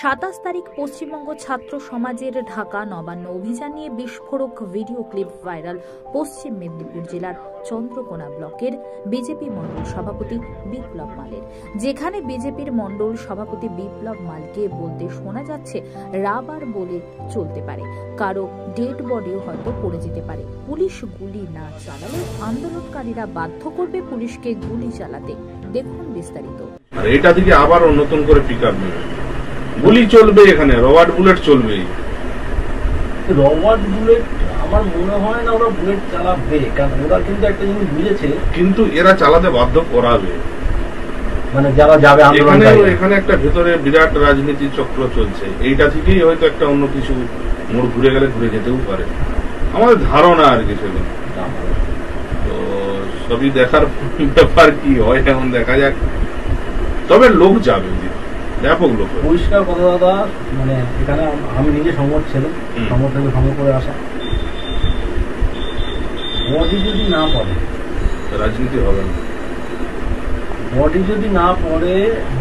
27 তারিখ পশ্চিমবঙ্গ ছাত্র সমাজের ঢাকা নবান্ন অভিযান নিয়ে বিস্ফোরক ভিডিও ক্লিপ ভাইরাল পশ্চিম মেদিনীপুর জেলার চন্দ্রকোনা ব্লকের বিজেপি মণ্ডল সভাপতি বিপ্লব মালের, যেখানে বিজেপির মণ্ডল সভাপতি বিপ্লব মালকে বলতে শোনা যাচ্ছে রাবার বলে চলতে পারে, কারো ডেড বডিও হয়তো পড়ে যেতে পারে। পুলিশ গুলি না চালালে আন্দোলনকারীরা বাধ্য করবে পুলিশকে গুলি চালাতে। দেখুন বিস্তারিত। এটা থেকে আবার নতুন করে পিকআপ নেবে, গুলি চলবে, এখানে রবার্ট বুলেট চলবে। রবার্ট বুলেট আমার মনে হয় না ওরা বুলেট চালাবে, কারণ ওরা কিন্তু একটা জিনিস বুঝেছে, কিন্তু এরা চালাতে বাধ্য করাবে। মানে যারা যাবে এখানে একটা ভেতরে বিরাট রাজনীতি চক্র চলছে, এইটা থেকেই হয়তো একটা অন্য কিছু মোড় ঘুরে গেলে ঘুরে যেতেও পারে, আমাদের ধারণা আর কি। সেগুলো তো সবই দেখার ব্যাপার, কি হয় এখন দেখা যাক। তবে লোক যাবে, ব্যাপক লোক। পরিষ্কার কথা দাদা, মানে এখানে আমি নিজে সংবাদ ছিলাম, সংবাদ থেকে সংগ্রহ করে আসা। বডি যদি না পড়ে রাজনীতি হবে না, বডি যদি না পড়ে,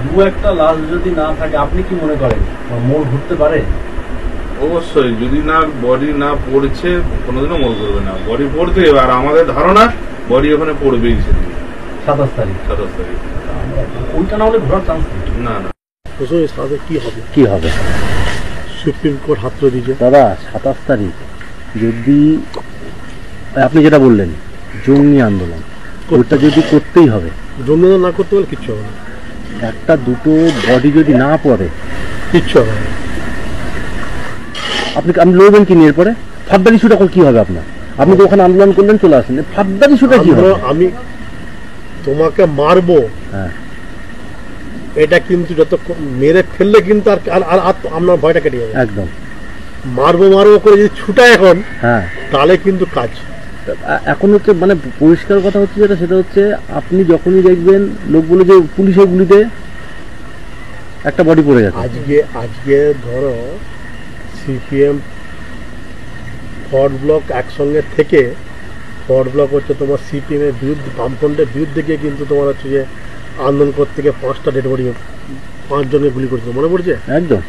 দু একটা লাশ যদি না থাকে, আপনি কি মনে করেন মোড় ঘুরতে পারে? অবশ্যই, যদি না বডি না পড়ছে কোনোদিনও মোড় করবে না, বডি পড়তে হবে। আর আমাদের ধারণা বডি ওখানে পড়বেই সেদিন 27 তারিখ। ওইটা না হলে ঘোরার চান্স নেই। না না, কি হবে সুপ্রিম কোর্ট হাত ধরে দিয়েছে দাদা। 27 তারিখ যদি আপনি যেটা বললেন জঙ্গি আন্দোলন, ওটা যদি করতেই হবে, জঙ্গি আন্দোলন না করতে পারলে কিচ্ছু হবে না। একটা দুটো বডি যদি না পড়ে কিচ্ছু হবে না। আপনি লড়বেন কি নিয়ে? এরপরে ফাদ্দার ইস্যুটা কি হবে আপনার? আপনি তো ওখানে আন্দোলন করলেন, চলে আসেন, ফাদ্দার ইস্যুটা কি হবে? আমি তোমাকে মারবো, হ্যাঁ, এটা কিন্তু যত মেরে ফেললে কিন্তু আর আপনার ভয়টা কেটে যাবে একদম। মারবো করে যদি ছুটায় এখন, হ্যাঁ, তাহলে কিন্তু কাজ। এখন হচ্ছে মানে পরিষ্কার কথা হচ্ছে যেটা, সেটা হচ্ছে আপনি যখনই দেখবেন লোক বলে যে পুলিশের গুলিতে একটা বডি পড়ে গেছে। আজকে ধরো সিপিএম ফরওয়ার্ড ব্লক একসঙ্গে থেকে, ফরওয়ার্ড ব্লক হচ্ছে তোমার সিপিএম এর বিরুদ্ধে, বামফ্রন্টের বিরুদ্ধে গিয়ে কিন্তু তোমার হচ্ছে যে আন্দোলন করতে গিয়ে 5টা ডেড বডি, 5 জনকে গুলি করেছিল, মনে পড়ছে? একদম।